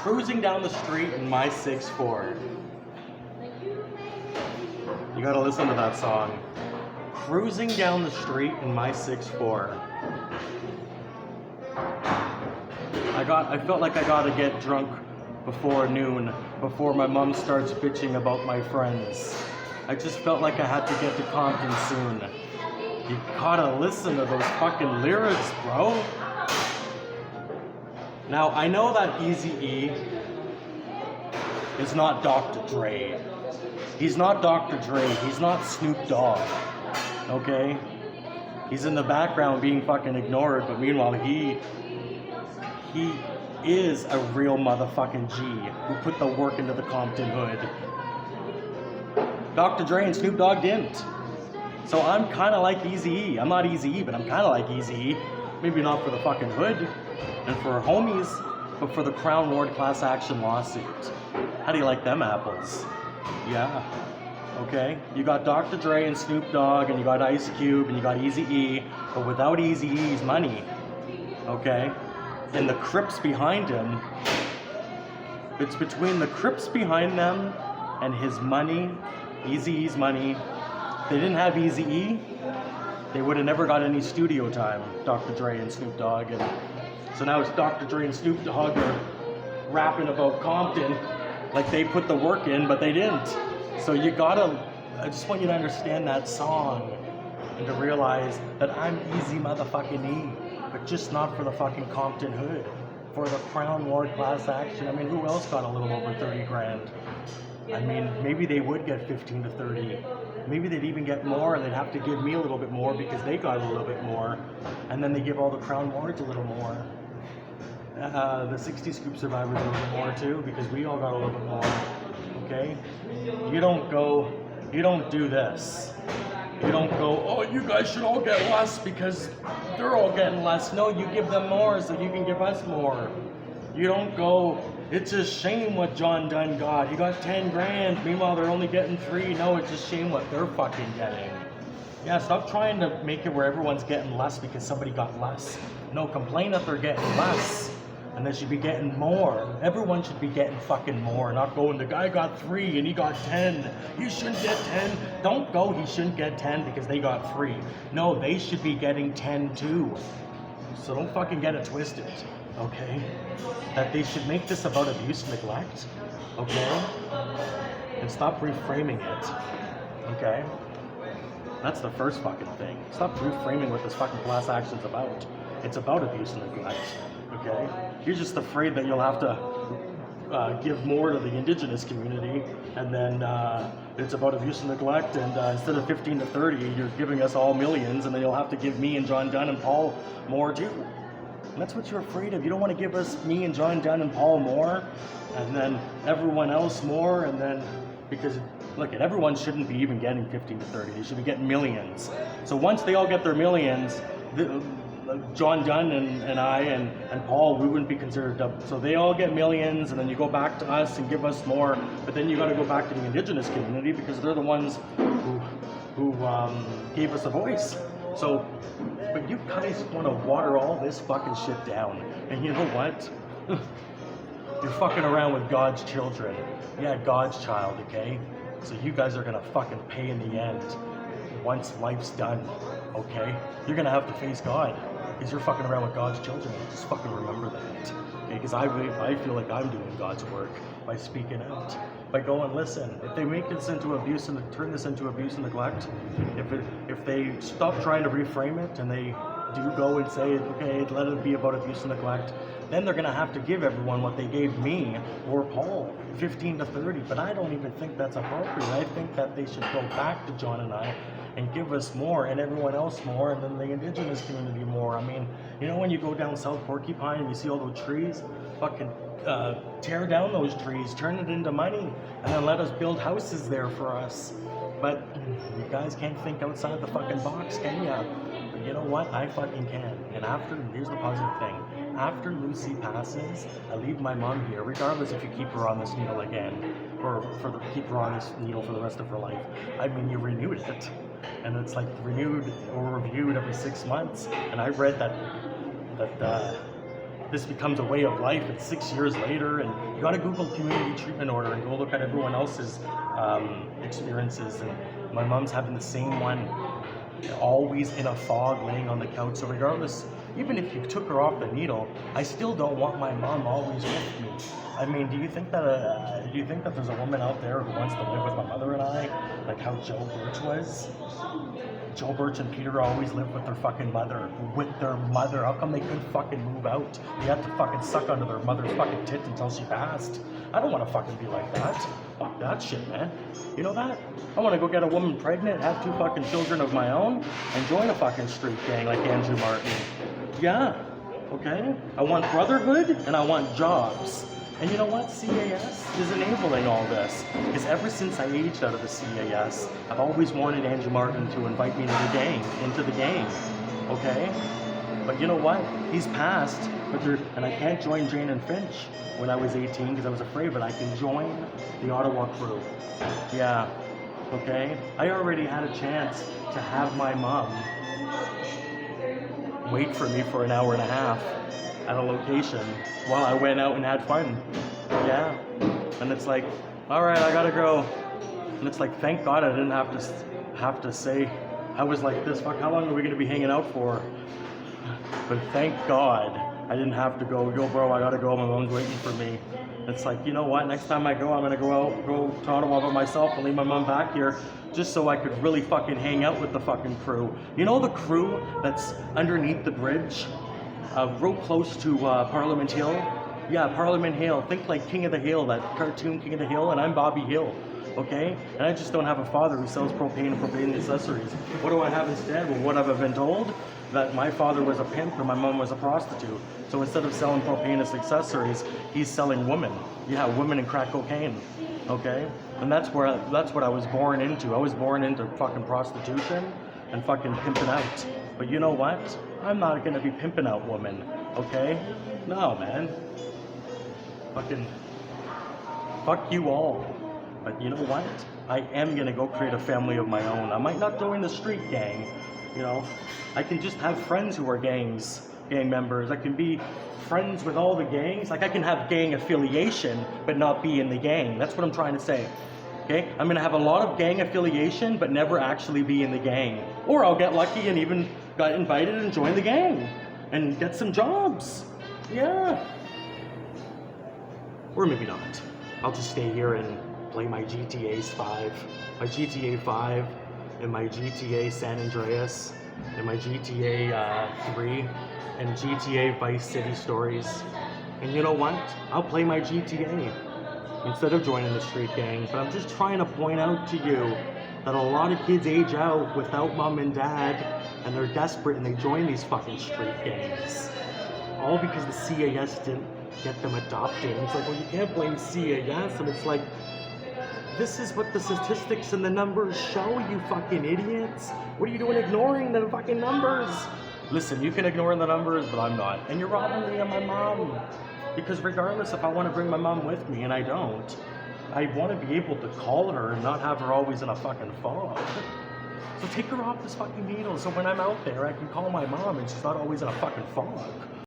Cruising down the street in my 6'4". You gotta listen to that song. Cruising down the street in my 6'4". I felt like I gotta get drunk before noon, before my mom starts bitching about my friends. I just felt like I had to get to Compton soon. You gotta listen to those fucking lyrics, bro. Now, I know that Eazy-E is not Dr. Dre. He's not Dr. Dre. He's not Snoop Dogg. Okay? He's in the background being fucking ignored, but meanwhile, he is a real motherfucking G who put the work into the Compton hood. Dr. Dre and Snoop Dogg didn't. So I'm kind of like Eazy-E. I'm not Eazy-E, but I'm kind of like Eazy-E. Maybe not for the fucking hood and for our homies, but for the Crown Ward class action lawsuit. How do you like them apples? Yeah. Okay? You got Dr. Dre and Snoop Dogg, and you got Ice Cube, and you got Eazy-E, but without Eazy-E's money, okay? And the Crips behind him, it's between the Crips behind them and his money, Eazy-E's money. If they didn't have Eazy-E, they would have never got any studio time, Dr. Dre and Snoop Dogg. And so now it's Dr. Dre and Snoop Dogg are rapping about Compton like they put the work in, but they didn't. So I just want you to understand that song and to realize that I'm Easy motherfucking E, but just not for the fucking Compton hood, for the Crown Ward class action. I mean, who else got a little over 30 grand? I mean, maybe they would get 15 to 30. Maybe they'd even get more, and they'd have to give me a little bit more because they got a little bit more. And then they give all the Crown Wards a little more. The 60 Scoop survivors a little bit more too, because we all got a little bit more. Okay? You don't do this. You don't go, oh, you guys should all get less because they're all getting less. No, you give them more so you can give us more. You don't go, it's a shame what John Dunn got. He got 10 grand. Meanwhile, they're only getting 3. No, it's a shame what they're fucking getting. Yeah, stop trying to make it where everyone's getting less because somebody got less. No, complain that they're getting less. And they should be getting more. Everyone should be getting fucking more, not going, the guy got 3 and he got 10. You shouldn't get 10. Don't go, he shouldn't get 10 because they got 3. No, they should be getting 10 too. So don't fucking get it twisted, okay? That they should make this about abuse and neglect, okay? And stop reframing it, okay? That's the first fucking thing. Stop reframing what this fucking class action's about. It's about abuse and neglect. Okay? You're just afraid that you'll have to give more to the indigenous community, and then it's about abuse and neglect, and instead of 15 to 30, you're giving us all millions, and then you'll have to give me and John Dunn and Paul more too. And that's what you're afraid of. You don't want to give us, me and John Dunn and Paul more, and then everyone else more, and then, because, look, everyone shouldn't be even getting 15 to 30. They should be getting millions. So once they all get their millions, John Dunn and I and Paul, we wouldn't be considered double. So they all get millions, and then you go back to us and give us more, but then you got to go back to the indigenous community because they're the ones who gave us a voice. So, but you guys want to water all this fucking shit down, and you know what? You're fucking around with God's children. Yeah, God's child, okay? So you guys are gonna fucking pay in the end once life's done, okay? You're gonna have to face God because you're fucking around with God's children. Just fucking remember that, okay? Because I feel like I'm doing God's work by speaking out, by going, listen, if they make this into abuse and turn this into abuse and neglect, if they stop trying to reframe it and they do go and say, okay, let it be about abuse and neglect, then they're gonna have to give everyone what they gave me or Paul, 15 to 30. But I don't even think that's appropriate. I think that they should go back to John and I and give us more and everyone else more, and then the indigenous community more. I mean, you know, when you go down South Porcupine and you see all those trees, fucking tear down those trees, turn it into money, and then let us build houses there for us. But you guys can't think outside the fucking box, can ya? But you know what? I fucking can. And here's the positive thing. After Lucy passes, I leave my mom here, regardless if you keep her on this needle again, or keep her on this needle for the rest of her life. I mean, you renewed it. And it's like renewed or reviewed every 6 months. And I read that this becomes a way of life. It's 6 years later, and you gotta Google community treatment order and go look at everyone else's experiences. And my mom's having the same one, always in a fog, laying on the couch. So regardless, even if you took her off the needle, I still don't want my mom always with me. I mean, do you think that there's a woman out there who wants to live with my mother and I, like how Joe Birch was? Joe Birch and Peter always lived with their fucking mother. With their mother. How come they couldn't fucking move out? They had to fucking suck under their mother's fucking tit until she passed. I don't want to fucking be like that. Fuck that shit, man. You know that? I want to go get a woman pregnant, have 2 fucking children of my own, and join a fucking street gang like Andrew Martin. Yeah. Okay? I want brotherhood, and I want jobs. And you know what? CAS is enabling all this. Because ever since I aged out of the CAS, I've always wanted Andrew Martin to invite me into the gang. Okay? But you know what? He's passed, and I can't join Jane and Finch when I was 18 because I was afraid, but I can join the Ottawa crew. Yeah. Okay? I already had a chance to have my mom wait for me for an hour and a half at a location while I went out and had fun. Yeah. And it's like, all right, I gotta go. And it's like, thank God I didn't have to say, I was like this, fuck, how long are we gonna be hanging out for? But thank God I didn't have to go, yo bro, I gotta go, my mom's waiting for me. It's like, you know what, next time I go, I'm gonna go to Ottawa by myself and leave my mom back here just so I could really fucking hang out with the fucking crew. You know the crew that's underneath the bridge? Real close to Parliament Hill. Yeah, Parliament Hill. Think like King of the Hill, that cartoon King of the Hill, and I'm Bobby Hill. Okay? And I just don't have a father who sells propane and propane accessories. What do I have instead? Well, what have I been told? That my father was a pimp and my mom was a prostitute. So instead of selling propane as accessories, he's selling women. Yeah, women and crack cocaine. Okay? And that's what I was born into. I was born into fucking prostitution and fucking pimping out. But you know what? I'm not gonna be pimping out women, okay? No, man. Fucking fuck you all. But you know what? I am gonna go create a family of my own. I might not join the street gang, you know. I can just have friends who are gang members. I can be friends with all the gangs. Like I can have gang affiliation, but not be in the gang. That's what I'm trying to say. Okay? I'm gonna have a lot of gang affiliation, but never actually be in the gang. Or I'll get lucky and even got invited and join the gang and get some jobs. Yeah. Or maybe not. I'll just stay here and play my GTA 5. My GTA 5 and my GTA San Andreas and my GTA 3 and GTA Vice City Stories. And you know what? I'll play my GTA instead of joining the street gang. But I'm just trying to point out to you that a lot of kids age out without mom and dad and they're desperate and they join these fucking street gangs. All because the CAS didn't get them adopted. And it's like, well, you can't blame CAS. And it's like, this is what the statistics and the numbers show, you fucking idiots. What are you doing ignoring the fucking numbers? Listen, you can ignore the numbers, but I'm not. And you're robbing me of my mom. Because regardless if I want to bring my mom with me, and I don't, I want to be able to call her and not have her always in a fucking fog. So take her off this fucking needle so when I'm out there, I can call my mom and she's not always in a fucking fog.